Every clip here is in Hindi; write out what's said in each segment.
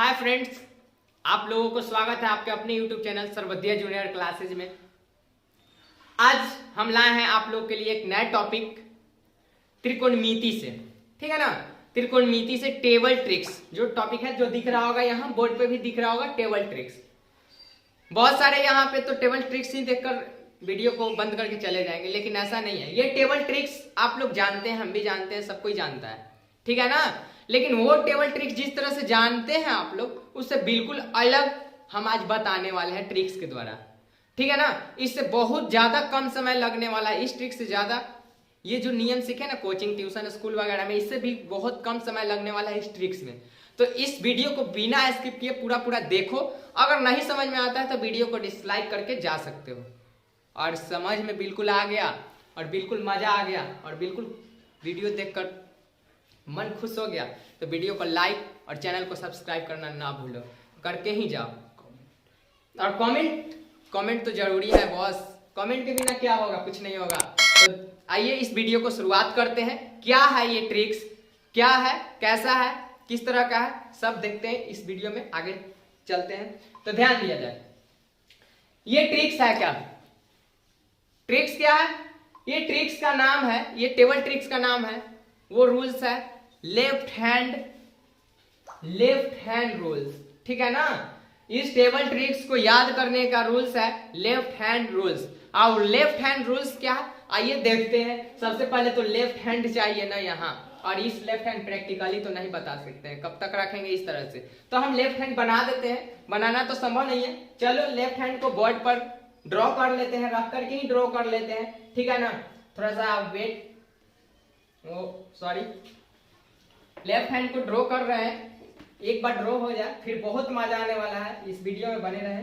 हाय फ्रेंड्स, आप लोगों को स्वागत है आपके अपने YouTube channel Sarvodaya junior classes में। आज हम लाए हैं आप लोग के लिए एक नया टॉपिक त्रिकोणमिति से। ठीक है ना, त्रिकोणमिति से टेबल ट्रिक्स जो टॉपिक है, जो दिख रहा होगा यहाँ बोर्ड पे भी दिख रहा होगा टेबल ट्रिक्स। बहुत सारे यहाँ पे तो टेबल ट्रिक्स ही देखकर वीडियो को बंद करके चले जाएंगे, लेकिन ऐसा नहीं है। ये टेबल ट्रिक्स आप लोग जानते हैं, हम भी जानते हैं, सब कोई जानता है, ठीक है ना। लेकिन वो टेबल ट्रिक्स जिस तरह से जानते हैं आप लोग, उससे बिल्कुल अलग हम आज बताने वाले हैं ट्रिक्स के द्वारा, ठीक है ना। इससे बहुत ज्यादा कम समय लगने वाला है। इस ट्रिक से ज्यादा ये जो नियम सीखे ना कोचिंग ट्यूशन स्कूल वगैरह में, इससे भी बहुत कम समय लगने वाला है इस ट्रिक्स में। तो इस वीडियो को बिना स्किप किए पूरा देखो। अगर नहीं समझ में आता है तो वीडियो को डिसलाइक करके जा सकते हो। और समझ में बिल्कुल आ गया और बिल्कुल मजा आ गया और बिल्कुल वीडियो देखकर मन खुश हो गया तो वीडियो को लाइक और चैनल को सब्सक्राइब करना ना भूलो, करके ही जाओ। और कमेंट तो जरूरी है बॉस, कमेंट के बिना क्या होगा, कुछ नहीं होगा। तो आइए इस वीडियो को शुरुआत करते हैं। क्या है ये ट्रिक्स, क्या है, कैसा है, किस तरह का है, सब देखते हैं इस वीडियो में। आगे चलते हैं तो ध्यान दिया जाए। ये ट्रिक्स है क्या, ट्रिक्स क्या है? ये ट्रिक्स का नाम है, ये टेबल ट्रिक्स का नाम है, वो रूल्स है लेफ्ट हैंड रूल्स, ठीक है ना। इस टेबल ट्रिक्स को याद करने का रूल्स है लेफ्ट हैंड रूल्स। और लेफ्ट हैंड रूल्स क्या है, आइए देखते हैं। सबसे पहले तो लेफ्ट हैंड चाहिए ना यहाँ, और इस लेफ्ट हैंड प्रैक्टिकली तो नहीं बता सकते हैं, कब तक रखेंगे इस तरह से। तो हम लेफ्ट हैंड बना देते हैं, बनाना तो संभव नहीं है। चलो लेफ्ट हैंड को बोर्ड पर ड्रॉ कर लेते हैं, रख करके ही ड्रॉ कर लेते हैं, ठीक है ना। थोड़ा सा वेट, लेफ्ट हैंड को ड्रॉ कर रहे हैं। एक बार ड्रॉ हो जाए फिर बहुत मजा आने वाला है, इस वीडियो में बने रहे।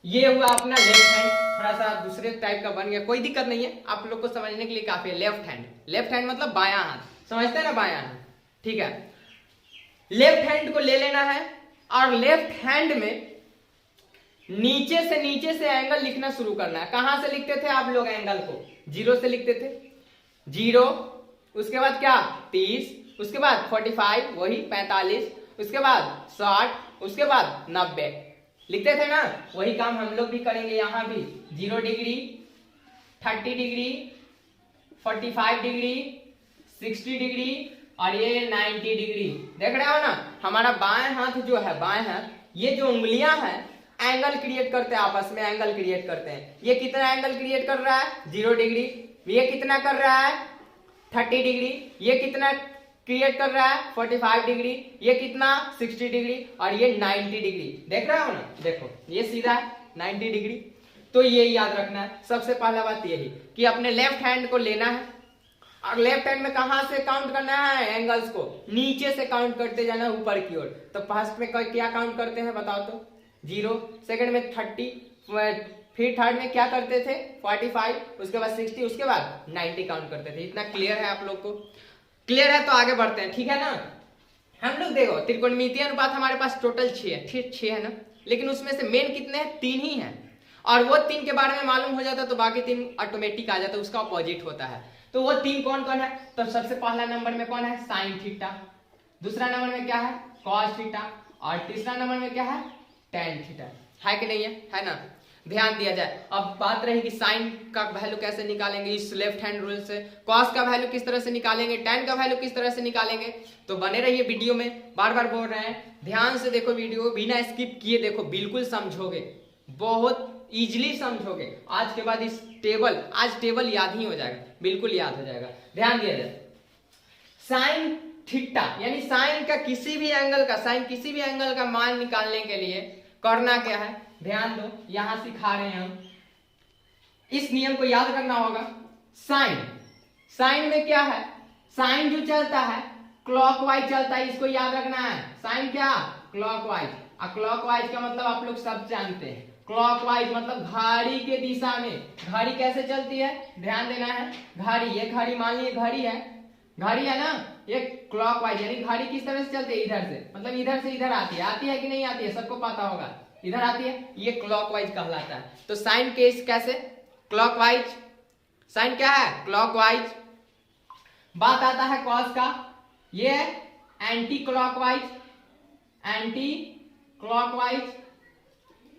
ये हुआ अपना लेफ्ट हैंड, थोड़ा सा दूसरे टाइप का बन गया, कोई दिक्कत नहीं है, आप लोग को समझने के लिए काफी है। लेफ्ट हैंड मतलब बायां हाथ, समझते हैं ना, बायां हाथ, ठीक है। लेफ्ट हैंड को ले लेना है और लेफ्ट हैंड में नीचे से एंगल लिखना शुरू करना है। कहां से लिखते थे आप लोग एंगल को? जीरो से लिखते थे, जीरो, उसके बाद क्या 30, उसके बाद 45 वही 45, उसके बाद 60, उसके बाद 90 लिखते थे ना। वही काम हम लोग भी करेंगे यहाँ भी। 0 डिग्री, 30 डिग्री, 45 डिग्री, 60 डिग्री और ये 90 डिग्री। देख रहे हो ना, हमारा बाएं हाथ जो है, बाएं हाथ, ये जो उंगलियां हैं एंगल क्रिएट करते हैं, आपस में एंगल क्रिएट करते हैं। ये कितना एंगल क्रिएट कर रहा है? 0 डिग्री। ये कितना कर रहा है? 30 डिग्री। ये कितना क्रिएट कर रहा है? 45 डिग्री। ये कितना? 60 डिग्री। और ये 90 डिग्री। देख रहे हो ना, देखो ये सीधा है 90 डिग्री। तो ये याद रखना है। सबसे पहला बात यही कि अपने लेफ्ट हैंड को लेना है और लेफ्ट हैंड में कहां से काउंट करना है? एंगल्स को नीचे से काउंट करते जाना ऊपर की ओर। तो फर्स्ट में क्या काउंट करते हैं बताओ तो? 0, सेकंड में 30, फिर थर्ड में क्या करते थे? 45, उसके बाद 60, उसके बाद 90 काउंट करते थे। इतना क्लियर है आप लोग को? क्लियर है तो आगे बढ़ते हैं, ठीक है ना। हम लोग देखो त्रिकोणमिति अनुपात हमारे पास टोटल 6 है, ठीक 6 है ना, लेकिन उसमें से मेन कितने हैं? 3 ही हैं। और वो 3 के बारे में मालूम हो जाता तो बाकी 3 ऑटोमेटिक आ जाता, उसका अपोजिट होता है। तो वो 3 कौन कौन है? तो सबसे पहला नंबर में कौन है? Sine theta. दूसरा नंबर में क्या है? Cos theta. और तीसरा नंबर में क्या है? Tan theta. है कि नहीं है ना। ध्यान दिया जाए। अब बात रही कि साइन का वैल्यू कैसे निकालेंगे इस लेफ्ट हैंड रूल से, कॉस का वैल्यू किस तरह से निकालेंगे, टेन का वैल्यू किस तरह से निकालेंगे। तो बने रहिए वीडियो में, बार बार बोल रहे हैं, ध्यान से देखो वीडियो, बिना स्किप किए देखो, बिल्कुल समझोगे, बहुत इजिली समझोगे। आज के बाद इस टेबल, आज टेबल याद ही हो जाएगा, बिल्कुल याद हो जाएगा। ध्यान दिया जाए। साइन थीटा यानी साइन का किसी भी एंगल का मान निकालने के लिए करना क्या है? ध्यान दो, यहां सिखा रहे हैं हम, इस नियम को याद करना होगा। साइन में क्या है? साइन जो चलता है क्लॉकवाइज चलता है, इसको याद रखना है। साइन क्या? क्लॉकवाइज। और क्लॉकवाइज का मतलब आप लोग सब जानते हैं, क्लॉकवाइज मतलब घड़ी के दिशा में। घड़ी कैसे चलती है? ध्यान देना है। घड़ी, ये घड़ी मान लीजिए घड़ी है ना, ये क्लॉकवाइज यानी घड़ी किस तरह से चलती है? इधर से, मतलब इधर से इधर आती है कि नहीं आती है? सबको पता होगा, इधर आती है, ये क्लॉकवाइज कहलाता है। तो साइन केस कैसे? क्लॉकवाइज साइन क्या है, क्लॉकवाइज। बात आता है कॉस का, ये है anti clockwise, anti clockwise.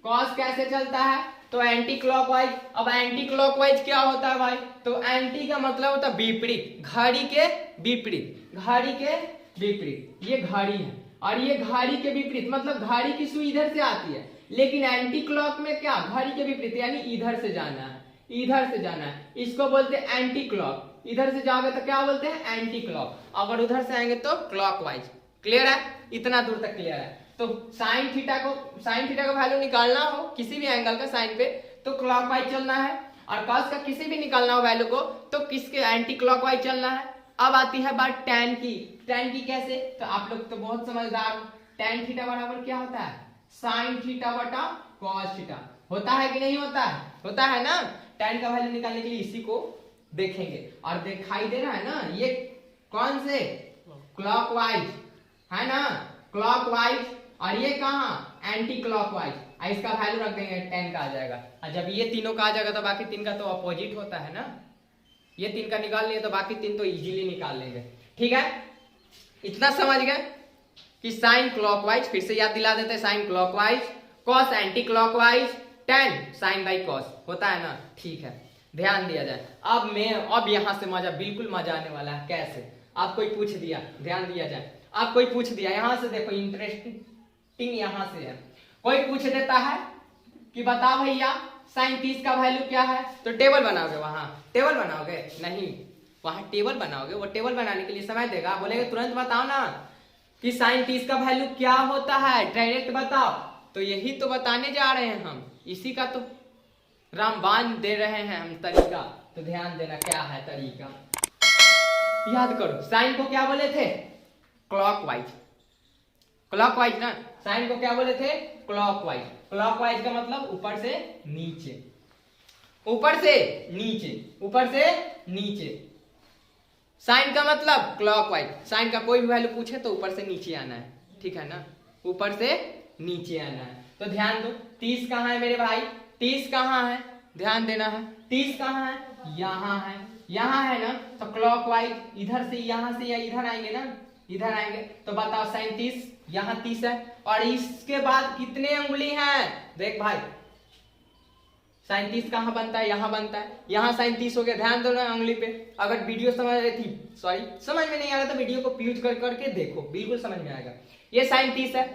Cos कैसे चलता है, तो एंटी क्लॉकवाइज। अब एंटी क्लॉकवाइज क्या होता है भाई, तो एंटी का मतलब होता है विपरीत, घड़ी के विपरीत, घड़ी के विपरीत। ये घड़ी है और ये घड़ी के विपरीत, मतलब घड़ी की सुई इधर से आती है, लेकिन एंटी क्लॉक में क्या, घड़ी के विपरीत, यानी इधर से जाना है, इधर से जाना है। इसको बोलते हैं एंटी क्लॉक। इधर से जाओगे तो क्या बोलते हैं, एंटी क्लॉक। अगर उधर से आएंगे तो क्लॉकवाइज। क्लियर है, इतना दूर तक क्लियर है। तो साइन थीटा का वैल्यू निकालना हो किसी भी एंगल का साइन पे, तो क्लॉकवाइज चलना है, और कॉस का किसी भी निकालना हो वैल्यू को, तो किसके, एंटी क्लॉकवाइज चलना है। अब आती है बात tan की। tan की कैसे, तो आप लोग तो बहुत समझदार हो। tan थीटा बराबर क्या होता है, साइन थीटा बटा कॉस थीटा। होता है कि नहीं होता है, होता है ना। tan का वैल्यू निकालने के लिए इसी को देखेंगे, और दिखाई दे रहा है ना, ये कौन से, क्लॉकवाइज है ना, क्लॉकवाइज। और ये कहाँ, एंटी क्लॉकवाइज। इसका वैल्यू रख देंगे, 10 का आ जाएगा। और जब ये तीनों का आ जाएगा तो बाकी तीन का तो अपोजिट होता है ना, ये तीन का निकाल लिए तो बाकी तीन तो इजीली निकाल लेंगे। ठीक है, इतना समझ गए कि साइन क्लॉकवाइज, फिर से याद दिला देते हैं, sine clockwise, cos anti clockwise, tan sine by cos होता है ना। ठीक है, ध्यान दिया जाए। अब यहां से मजा, बिल्कुल मजा आने वाला है। कैसे, आप कोई पूछ दिया, ध्यान दिया जाए, आप कोई पूछ दिया, यहां से देखो इंटरेस्टिंग यहां से है। कोई पूछ देता है कि बता भैया साइन 30 का वैल्यू क्या है, तो टेबल बनाओगे, वहां टेबल बनाओगे नहीं, वहां टेबल बनाओगे, वो टेबल बनाने के लिए समय देगा, बोलेगा तुरंत बताओ ना कि साइन 30 का वैल्यू क्या होता है, डायरेक्ट बताओ। तो यही तो बताने जा रहे हैं हम, इसी का तो रामबाण दे रहे हैं हम तरीका। तो ध्यान देना क्या है तरीका, याद करो। साइन को क्या बोले थे, क्लॉकवाइज, क्लॉकवाइज ना। साइन को क्या बोले थे, क्लॉकवाइज। क्लॉकवाइज का मतलब ऊपर से नीचे, ऊपर से नीचे, ऊपर से नीचे। साइन का मतलब क्लॉकवाइज। साइन का कोई भी वैल्यू पूछे तो ऊपर से नीचे आना है, ठीक है ना, ऊपर से नीचे आना है। तो ध्यान दो, 30 कहाँ है मेरे भाई, 30 कहाँ है, ध्यान देना है। 30 कहाँ है, यहाँ है, यहाँ है ना। तो क्लॉकवाइज इधर से, यहाँ से या इधर आएंगे ना, इधर आएंगे। तो बताओ साइन 30, यहाँ 30 है, और इसके बाद कितने उंगली हैं, देख भाई, साइन 30 कहाँ बनता है, यहाँ बनता है, यहाँ साइन 30 हो गया। ध्यान दो ना उंगली पे। अगर वीडियो समझ रही थी, सॉरी समझ में नहीं आ रहा तो वीडियो को पॉज कर करके देखो, बिल्कुल समझ में आएगा। ये साइन 30 है,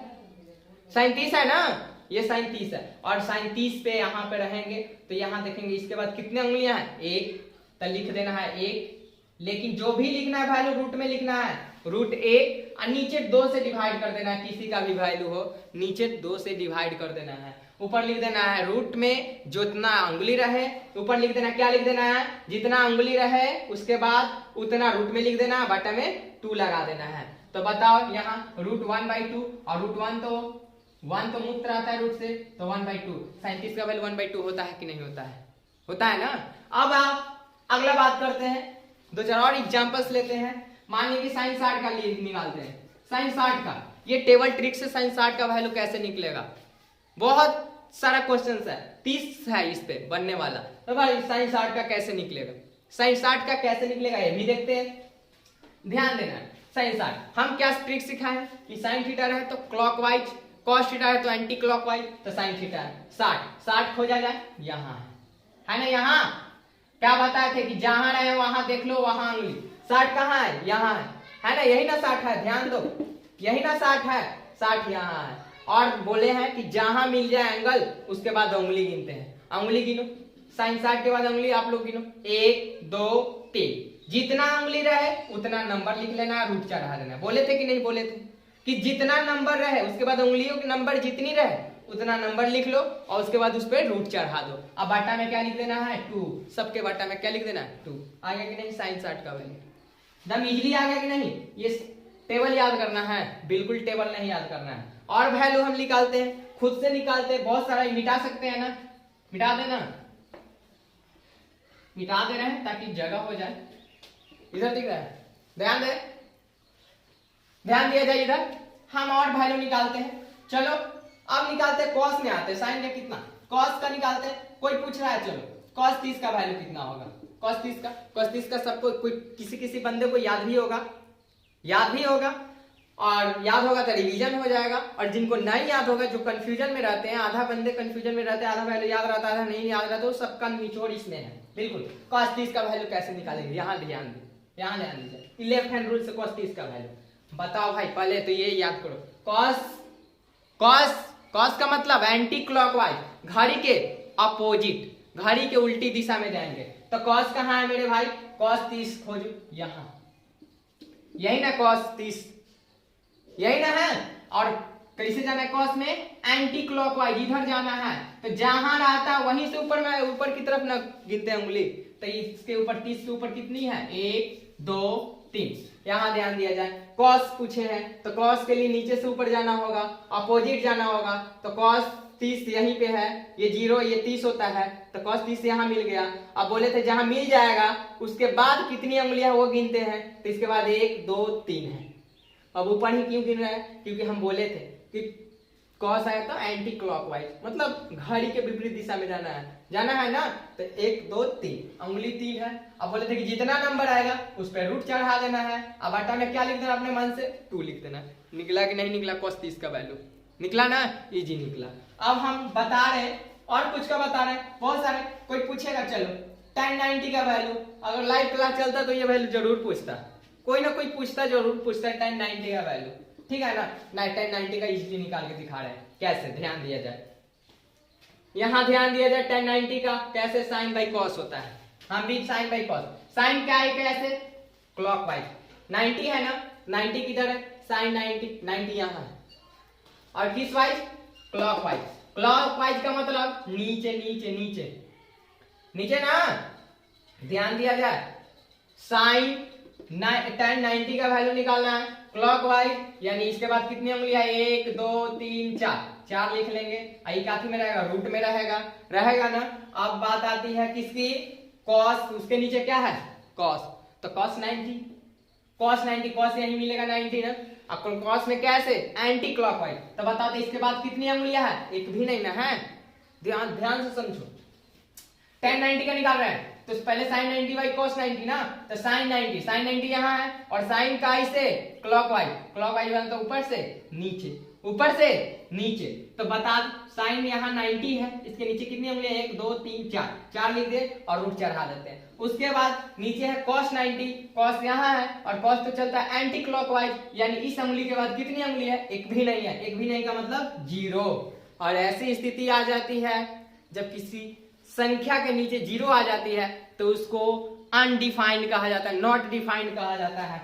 साइन 30 है ना, ये साइन 30 है, और साइन 30 पे यहाँ पे रहेंगे तो यहाँ देखेंगे इसके बाद कितने उंगलियां हैं, एक। तो लिख देना है 1, लेकिन जो भी लिखना है वैल्यू रूट में लिखना है, रूट 1, और नीचे 2 से डिवाइड कर देना है। किसी का भी वैल्यू हो नीचे 2 से डिवाइड कर देना है। ऊपर लिख देना है रूट में जितना उंगली रहे, ऊपर लिख देना, क्या लिख देना है, जितना उंगली रहे, उसके बाद उतना रूट में लिख देना, बटा में 2 लगा देना है। तो बताओ यहाँ रूट 1/2, और रूट 1 तो 1 तो मुक्त रहता है रूट से, तो 1/2। साइन 30 का वैल्यू 1/2 होता है कि नहीं होता है, होता है ना। अब आप अगला बात करते हैं, 2-4 और एग्जांपल्स लेते हैं। मान लीजिए साइन 60 का निकालते हैं, साइन 60 का। ये टेबल ट्रिक से साइन 60 का वैल्यू कैसे निकलेगा, बहुत सारा क्वेश्चन है, 30 है इस पे बनने वाला। तो भाई साइन 60 का कैसे निकलेगा, साइन 60 का कैसे निकलेगा ये भी देखते हैं। ध्यान देना, साइन 60 हम क्या ट्रिक सिखाए कि साइन थीटा रहे तो क्लॉकवाइज, कॉस थीटा है तो एंटी क्लॉकवाइज। तो साइन थीटा है 60 खोजा जाए, यहाँ है ना, यहाँ क्या बताए थे कि जहां रहे वहां देख लो, वहां उंगली। 60 कहाँ है, यहाँ है ना, यही ना 60 है, ध्यान दो, यही ना 60 है, 60 यहाँ है। और बोले हैं कि जहां मिल जाए एंगल उसके बाद उंगली गिनते हैं। उंगली गिनो, साइन 60 के बाद उंगली आप लोग गिनो, 1 2 3। जितना उंगली रहे उतना नंबर लिख लेना, रूट चढ़ा देना। बोले थे कि नहीं बोले थे कि जितना नंबर रहे उसके बाद उंगलियों की नंबर जितनी रहे उतना नंबर लिख लो, और उसके बाद उस पर रूट चढ़ा दो। अब बाटा में क्या लिख देना है, 2। सबके बाटा में क्या लिख देना है, 2। आ गया कि नहीं साइन 60 का वैल्यू, एकदम इजीली आ गया कि नहीं। ये टेबल याद करना है, बिल्कुल टेबल नहीं याद करना है। और वैल्यू हम निकालते हैं, खुद से निकालते हैं, बहुत सारा मिटा सकते हैं ना, मिटा देना, मिटा दे रहे हैं ताकि जगह हो जाए। इधर दिख रहा है, ध्यान दे, ध्यान दिया जाए इधर। हम और वैल्यू निकालते हैं, चलो अब निकालते हैं, कॉस में आते हैं, साइन का कितना, कॉस का निकालते हैं। कोई पूछ रहा है, चलो कॉस 30 का वैल्यू कितना होगा, cos 30 का सबको कोई किसी किसी बंदे को याद भी होगा, और याद होगा तो रिवीजन हो जाएगा। और जिनको नहीं याद होगा, जो कंफ्यूजन में रहते हैं, आधा बंदे कंफ्यूजन में रहते हैं, आधा वैल्यू याद रहता है, आधा नहीं याद रहता, तो सबका निचोड़ इसमें है। बिल्कुल cos 30 का वैल्यू कैसे निकालेंगे, यहाँ ध्यान दीजिए, लेफ्ट हैंड रूल से cos 30 का वैल्यू बताओ भाई। पहले तो ये याद करो, cos का मतलब एंटी क्लॉकवाइज, घड़ी के अपोजिट, घड़ी के उल्टी दिशा में जाएंगे। तो cos कहाँ है मेरे भाई, cos 30 खोजो यहाँ, यही ना cos 30, यही ना है। और कैसे जाना है cos में, एंटी क्लॉकवाइज, इधर जाना है। तो जहां रहता है वहीं से ऊपर में, ऊपर की तरफ ना गिनते हैं उंगली, तो इसके ऊपर 30 के ऊपर कितनी है, 1 2 3, यहाँ ध्यान दिया जाए। cos पूछे हैं तो cos के लिए नीचे से ऊपर जाना होगा, अपोजिट जाना होगा। तो cos 30 यहीं पे है, ये 0 ये 30 होता है, तो cos 30 यहाँ मिल गया। अब बोले थे जहां मिल जाएगा उसके बाद कितनी उंगलियां वो गिनते हैं, तो इसके बाद 1 2 3 है। अब ऊपर ही क्यों गिन रहा है, क्योंकि हम बोले थे कि cos आया तो एंटी क्लॉकवाइज, मतलब घड़ी के विपरीत दिशा में जाना है ना। तो 1 2 3 उंगली 3 है। अब बोले थे कि जितना नंबर आएगा उस पर रूट चढ़ा देना है। अब आटा में क्या लिख देना अपने मन से, 2 लिख देना। निकला कि नहीं निकला, cos 30 का वैल्यू निकला ना, इजी निकला। अब हम बता रहे हैं और कुछ का बता रहे हैं, बहुत सारे, कोई पूछेगा चलो tan 90 का वैल्यू, अगर लाइव क्लास चलता तो ये वैल्यू जरूर पूछता, कोई ना कोई जरूर पूछता है tan 90 का वैल्यू, ठीक है ना। tan 90 का इजीली निकाल के दिखा रहे हैं कैसे, ध्यान दिया जाए, यहां ध्यान दिया जाए। tan 90 का कैसे साइन बाई कॉस होता है, हम भी साइन बाई कॉस, साइन क्या है कैसे, क्लॉकवाइज, 90 है ना, 90 किधर है, साइन 90 यहाँ है, और किस वाइज, क्लॉकवाइज। क्लॉकवाइज का मतलब नीचे नीचे नीचे नीचे ना, ध्यान दिया जाए। साइन tan 90 का वैल्यू निकालना है क्लॉकवाइज, यानी इसके बाद कितनी उंगलियां, 1 2 3 4 लिख लेंगे। आई काफी में रहेगा, रूट में रहेगा ना। अब बात आती है किसकी, cos, उसके नीचे क्या है, cos, तो cos 90 cos यही मिलेगा 90 ना। अब cos में कैसे, एंटी क्लॉकवाइज, तो बताओ तो इसके बाद कितनी उंगलियां है, एक भी नहीं ना है, ध्यान से समझो। tan 90 का निकाल रहे हैं तो पहले sin 90 बाई cos 90 ना, तो sin 90 यहाँ है, और sin का इसे क्लॉकवाइज वाला, तो ऊपर से नीचे, तो बता sin यहाँ 90 है, इसके नीचे कितनी उंगलियां, 1 2 3 4 लिख दे और रूट चढ़ा देते हैं। उसके बाद नीचे है cos 90, cos यहाँ है, और cos तो चलता है एंटी क्लॉकवाइज, यानी इस उंगली के बाद कितनी उंगली है, एक भी नहीं है, एक भी नहीं का मतलब 0। और ऐसी स्थिति आ जाती है जब किसी संख्या के नीचे 0 आ जाती है तो उसको अनडिफाइंड कहा जाता है, नॉट डिफाइंड कहा जाता है,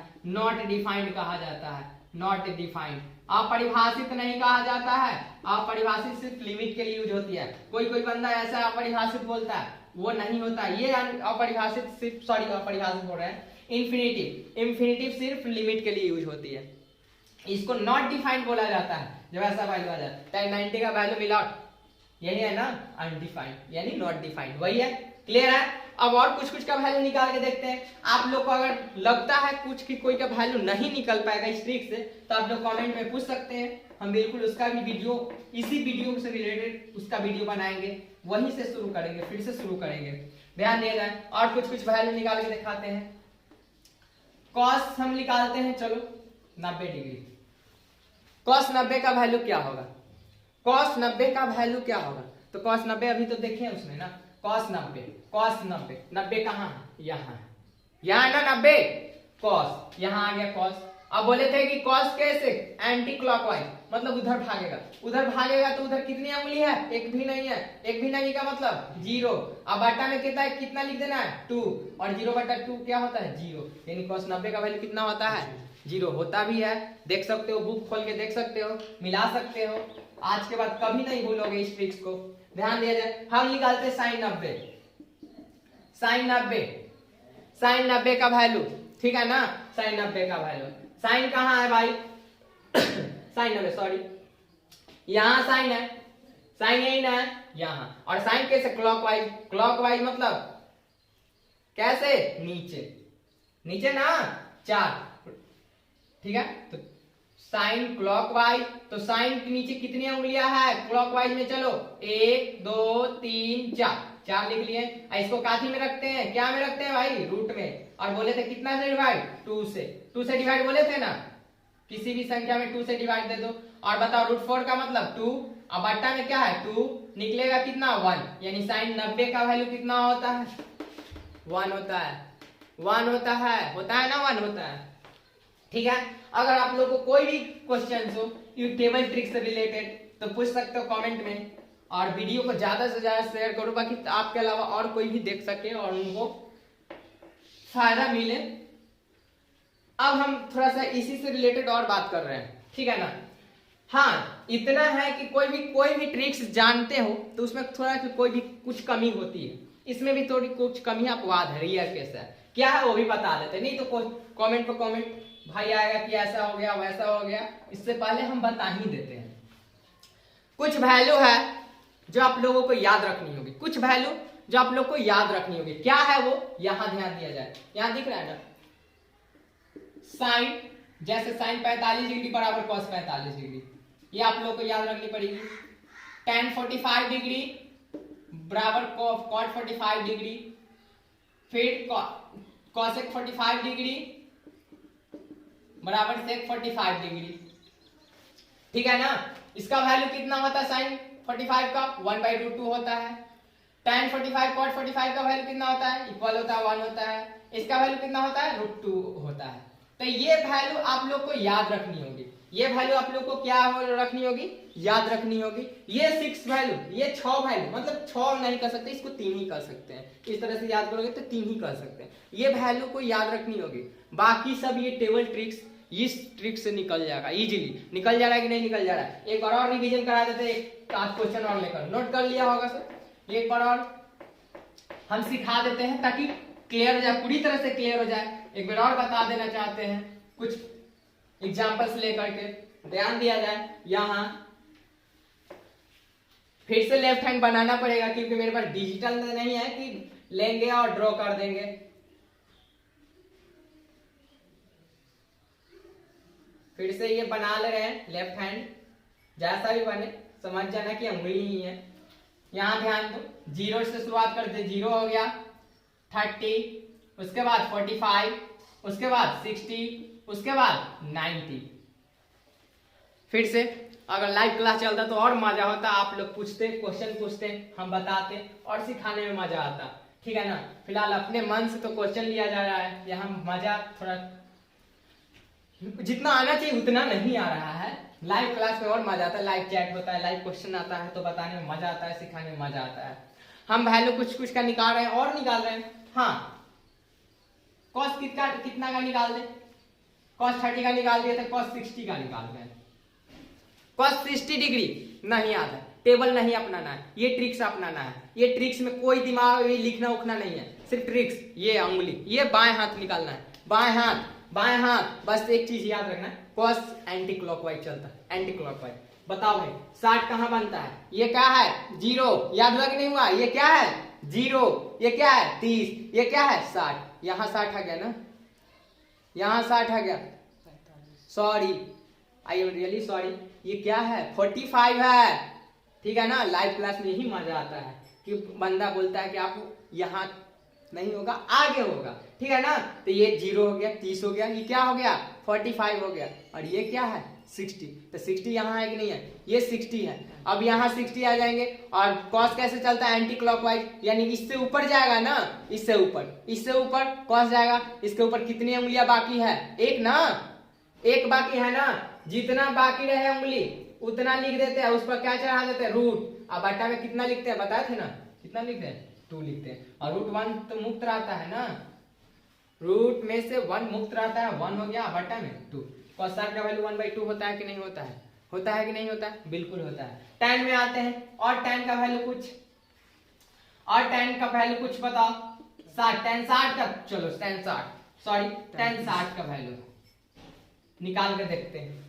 नॉट डिफाइंड, अपरिभाषित नहीं कहा जाता है। अपरिभाषित सिर्फ लिमिट के लिए यूज होती है। कोई बंदा ऐसा अपरिभाषित बोलता है, वो नहीं होता। ये अपरिभाषित सिर्फ, अपरिभाषित बोल रहे हैं, इंफिनिटिव सिर्फ लिमिट के लिए यूज होती है। इसको नॉट डिफाइंड बोला जाता है जब ऐसा वैल्यू आ जाए। tan 90 का वैल्यू मिला, यही है ना, अनडिफाइंड यानी नॉट डिफाइंड, वही है, क्लियर है। अब और कुछ का वैल्यू निकाल के देखते हैं। आप लोग को अगर लगता है कुछ की कोई का वैल्यू नहीं निकल पाएगा इस ट्रिक से, तो आप लोग कमेंट में पूछ सकते हैं, हम बिल्कुल उसका भी वीडियो, इसी वीडियो से रिलेटेड उसका वीडियो बनाएंगे, वहीं से शुरू करेंगे, फिर से शुरू करेंगे, ध्यान दिया जाए। और कुछ वैल्यू निकाल के दिखाते हैं। कॉस हम निकालते हैं, चलो 90 डिग्री, cos 90 का वैल्यू क्या होगा, cos 90 का वैल्यू क्या होगा, तो cos 90 अभी तो देखे उसमें ना, cos 90 कहाँ है, यहाँ है ना 90, cos यहाँ आ गया cos। अब बोले थे कि cos कैसे, एंटी क्लॉकवाइज, मतलब उधर भागेगा तो उधर कितनी उंगली है, एक भी नहीं का मतलब 0। अब बटा में कितना लिख देना है, 2, और 0/2 क्या होता है, 0, यानी cos 90 का वैल्यू कितना होता है, 0 होता भी है। देख सकते हो, बुक खोल के देख सकते हो, मिला सकते हो, आज के बाद कभी नहीं भूलोगे इस ट्रिक्स को, ध्यान दिया जाए। हम निकालते sin 90 का वैल्यू, ठीक है ना, sin 90 का वैल्यू, साइन कहाँ है भाई sin 90, सॉरी, यहाँ साइन है, साइन यही ना है यहाँ, और साइन कैसे, क्लॉकवाइज मतलब कैसे, नीचे ना 4, ठीक है। तो साइन क्लॉकवाइज, तो साइन के नीचे कितनी उंगलियां है क्लॉकवाइज में, चलो 1 2 3 4, 4 लिख लिए। इसको काफी में रखते हैं, क्या में रखते हैं भाई, रूट में। और बोले थे कितना से डिवाइड, 2 से। 2 से डिवाइड बोले थे ना, किसी भी संख्या में 2 से डिवाइड दे दो। और बताओ रूट 4 का मतलब 2, अब बट्टा में क्या है 2, निकलेगा कितना 1, यानी साइन 90 का वैल्यू कितना होता है 1 होता है, 1 होता है ना, 1 होता है। ठीक है, अगर आप लोगों को कोई भी क्वेश्चन हो ये टेबल ट्रिक से रिलेटेड तो पूछ सकते हो कमेंट में, और वीडियो को ज्यादा से ज्यादा शेयर करो ताकि आपके अलावा और कोई भी देख सके और उनको फायदा मिले। अब हम थोड़ा सा इसी से रिलेटेड और बात कर रहे हैं, ठीक है ना। हाँ, इतना है कि कोई भी ट्रिक्स जानते हो तो उसमें थोड़ा कोई भी कुछ कमी होती है, इसमें भी थोड़ी कुछ कमी अपवाद है, रियर केस है, क्या है वो भी बता देते, नहीं तो कमेंट पे कमेंट भाई आएगा कि ऐसा हो गया वैसा हो गया, इससे पहले हम बता ही देते हैं। कुछ वैल्यू है जो आप लोगों को याद रखनी होगी, कुछ वैल्यू जो आप लोग को याद रखनी होगी, क्या है वो, यहां ध्यान दिया जाए। यहां दिख रहा है ना, साइन, जैसे साइन 45 डिग्री बराबर कॉस 45 डिग्री, ये आप लोग को याद रखनी पड़ेगी। tan 45 डिग्री बराबर cot 45 डिग्री, फिर cosec 45 डिग्री बराबर sec 45 डिग्री, ठीक है ना। इसका वैल्यू कितना होता है साइन 45 का 1/√2 होता है। tan 45 cot 45 का वैल्यू कितना होता है, इक्वल होता है 1 होता है। इसका वैल्यू कितना होता है √2 होता है। तो ये वैल्यू आप लोग को याद रखनी होगी, ये वैल्यू आप लोग को क्या रखनी होगी, याद रखनी होगी। ये 6 वैल्यू, ये 6 वैल्यू, मतलब 6 नहीं कर सकते, इसको 3 ही कर सकते हैं। इस तरह से याद करोगे तो 3 ही कर सकते हैं, ये वैल्यू को याद रखनी होगी। बाकी सब ये टेबल ट्रिक्स इस ट्रिक से निकल जाएगा, इजीली निकल जा रहा है कि नहीं निकल जा रहा है। एक बार और रिवीजन करा देते, एक आध क्वेश्चन और लेकर नोट कर लिया होगा सर, एक बार और हम सिखा देते हैं ताकि क्लियर हो जाए, पूरी तरह से क्लियर हो जाए। एक बार और बता देना चाहते हैं, कुछ एग्जांपल्स लेकर के ध्यान दिया जाए। यहां फिर से लेफ्ट हैंड बनाना पड़ेगा क्योंकि मेरे पास डिजिटल नहीं है कि लेंगे और ड्रॉ कर देंगे। फिर से ये बना ले रहे हैं लेफ्ट हैंड, जैसा भी बने समझ जाना कि उंगली ही है। यहां ध्यान दो, 0 से शुरुआत करते, 0 हो गया, 30, उसके बाद 45, उसके बाद 60, उसके बाद 90। फिर से अगर लाइव क्लास चलता तो और मजा होता, आप लोग पूछते, क्वेश्चन पूछते, हम बताते और सिखाने में मजा आता, ठीक है ना। फिलहाल अपने मन से तो क्वेश्चन लिया जा रहा है, यहाँ मजा थोड़ा जितना आना चाहिए उतना नहीं आ रहा है। लाइव क्लास में और मजा आता है, लाइव चैट होता है, लाइव क्वेश्चन आता है तो बताने में मजा आता है, सिखाने में मजा आता है। हम वैल्यू कुछ का निकाल रहे हैं और निकाल रहे हैं। हाँ, कॉस कितना का निकाल दे, कॉस 30 का निकाल दिया था, कॉस 60 का निकाल रहे हैं। कॉस 60 डिग्री नहीं आता, टेबल नहीं अपनाना है, ये ट्रिक्स अपनाना है। ये ट्रिक्स में कोई दिमाग लिखना उखना नहीं है, सिर्फ ट्रिक्स। ये उंगली, ये बाएं हाथ निकालना है, बाएं हाथ, बस एक चीज याद रखना है, कॉस एंटी क्लॉकवाइज चलता है, एंटी क्लॉकवाइज। बताओ भाई 60 कहां बनता है, ये क्या है 0, याद हुआ कि नहीं हुआ, ये क्या है 0, ये क्या है 30, ये क्या है 60, यहां 60 आ गया ना, यहां 60 आ गया, sorry I am really sorry, ये क्या है 45 है, ठीक है ना। लाइव क्लास में यही मजा आता है कि बंदा बोलता है कि आप यहाँ नहीं होगा आगे होगा, ठीक है ना। तो ये 0 हो गया, 30 हो गया, ये क्या हो गया 45 हो गया, और ये क्या है 60, तो 60 यहाँ है कि नहीं है, ये 60 है। अब यहाँ 60 आ जाएंगे, और कॉस कैसे चलता है एंटी क्लॉकवाइज, यानी इससे ऊपर जाएगा ना, इससे ऊपर कॉस जाएगा। इसके ऊपर कितनी उंगलियां बाकी है, एक ना, एक बाकी है ना, जितना बाकी रहे उंगली उतना लिख देते हैं, उस पर क्या चढ़ा देते हैं रूट। अब बटा में कितना लिखते हैं बताए थे ना, कितना लिखते हैं 2 लिखते हैं, और √1 तो मुक्त रहता है ना, रूट में से 1 मुक्त रहता है, 1 हो गया, बटा में 2। cos 60 का वैल्यू 1/2 होता है कि नहीं होता है, होता है कि नहीं होता है, बिल्कुल होता है। tan में आते हैं, और tan का वैल्यू कुछ, और tan का वैल्यू कुछ बताओ, 60, tan 60 का, चलो tan 60 का वैल्यू निकाल कर देखते हैं।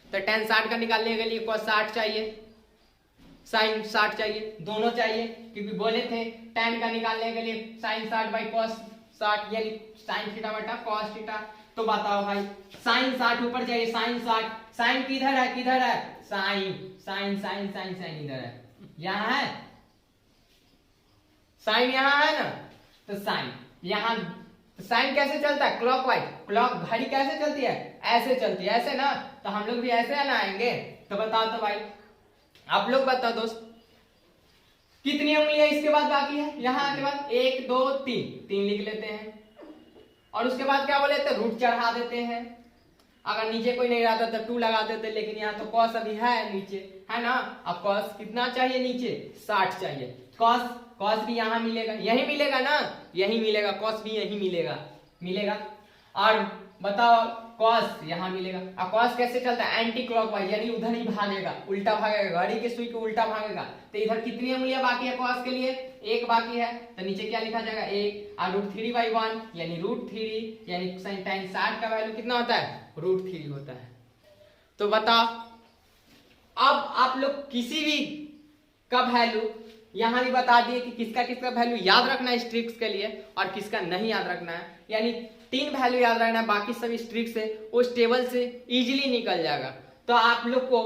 तो tan 60 का निकालने के लिए cos 60 चाहिए, sin 60 चाहिए, दोनों चाहिए, क्योंकि बोले थे tan का निकालने के लिए sin 60/cos 60, यानी sin थीटा बटा cos थीटा। तो बताओ भाई sin 60 ऊपर चाहिए, sin 60, sin किधर है, sin इधर है, यहाँ है साइन यहाँ है ना, तो साइन यहाँ, साइन कैसे चलता है, क्लॉकवाइज, क्लॉक घड़ी कैसे चलती है, ऐसे चलती है, ऐसे ना, तो हम लोग भी ऐसे ना आएंगे। तो बताओ तो भाई, आप लोग बताओ दोस्त, कितनी उंगलियां इसके बाद बाकी है, यहाँ के बाद 1 2 3 लिख लेते हैं, और उसके बाद क्या बोले थे, रूट चढ़ा देते हैं। अगर नीचे कोई नहीं रहता तो 2 लगा देते, लेकिन यहाँ तो कॉस अभी है नीचे, है ना। अब कॉस कितना चाहिए नीचे, 60 चाहिए। कॉस, कॉस भी यहाँ मिलेगा, यही मिलेगा ना, यही मिलेगा, कॉस भी यही मिलेगा। और बताओ कॉस यहाँ मिलेगा। अब कॉस कैसे चलता है, एंटी क्लॉकवाइज, यानी उधर ही भागेगा, उल्टा भागेगा, घड़ी के सुई के उल्टा भागेगा। तो इधर कितनी उंगलियां बाकी है कॉस के लिए, 1 बाकी है, तो नीचे क्या लिखा जाएगा 1, और √3/1 यानी √3, यानी sin tan 60 का वैल्यू कितना होता है, √3 होता है। तो बताओ, अब आप लोग किसी भी का वैल्यू यहां भी बता दिए कि किसका किसका वैल्यू याद रखना है स्ट्रिक्स के लिए और किसका नहीं याद रखना है, यानी 3 वैल्यू याद रखना है, बाकी सभी स्ट्रिक्स से उस टेबल से इजीली निकल जाएगा। तो आप लोग को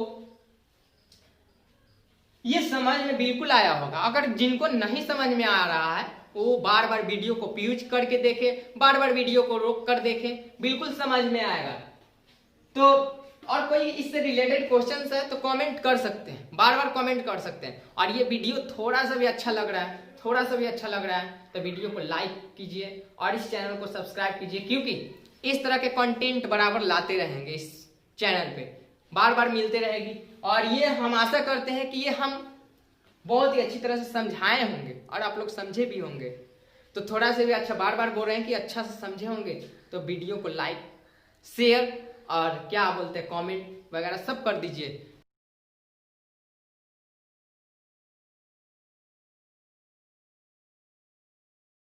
ये समझ में बिल्कुल आया होगा। अगर जिनको नहीं समझ में आ रहा है वो बार बार वीडियो को पॉज करके देखे, बार बार वीडियो को रोक कर देखे, बिल्कुल समझ में आएगा। तो और कोई इससे रिलेटेड क्वेश्चंस है तो कमेंट कर सकते हैं, बार बार कमेंट कर सकते हैं। और ये वीडियो थोड़ा सा भी अच्छा लग रहा है, तो वीडियो को लाइक कीजिए और इस चैनल को सब्सक्राइब कीजिए, क्योंकि इस तरह के कंटेंट बराबर लाते रहेंगे इस चैनल पे, बार बार मिलते रहेगी। और ये हम आशा करते हैं कि ये हम बहुत ही अच्छी तरह से समझाए होंगे और आप लोग समझे भी होंगे। तो थोड़ा सा भी अच्छा, बार बार बोल रहे हैं कि अच्छा से समझे होंगे, तो वीडियो को लाइक, शेयर और क्या बोलते हैं कमेंट वगैरह सब कर दीजिए।